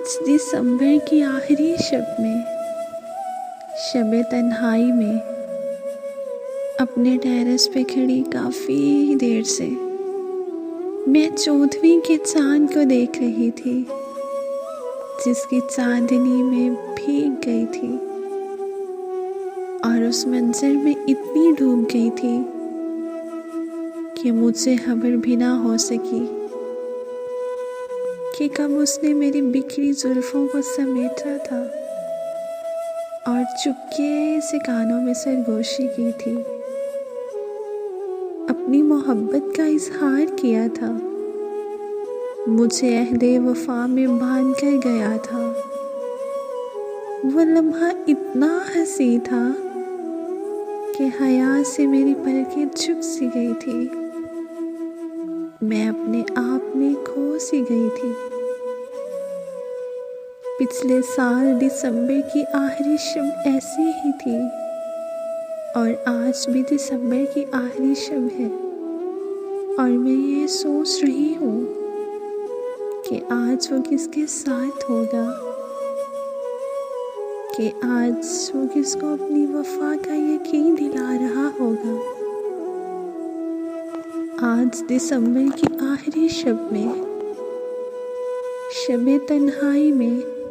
आज दिसंबर की आखिरी शब में, शब तन्हाई में, अपने टेरेस पे खड़ी काफ़ी देर से मैं 14वीं के चांद को देख रही थी, जिसकी चांदनी में भीग गई थी और उस मंजर में इतनी डूब गई थी कि मुझसे खबर भी ना हो सकी कि कब उसने मेरी बिखरी जुल्फों को समेटा था और चुपके से कानों में सरगोशी की थी, अपनी मोहब्बत का इजहार किया था, मुझे अहदे वफा में बांध कर गया था। वो लम्हा इतना हंसी था कि हया से मेरी पलकें झुक सी गई थी, मैं अपने आप में खो सी गई थी। पिछले साल दिसंबर की आखिरी शब ऐसी ही थी और आज भी दिसंबर की आखिरी शब है और मैं ये सोच रही हूँ कि आज वो किसके साथ होगा, कि आज वो किसको अपनी वफा का यकीन दिला रहा होगा। आज दिसंबर की आखिरी शब में, शब तन्हाई में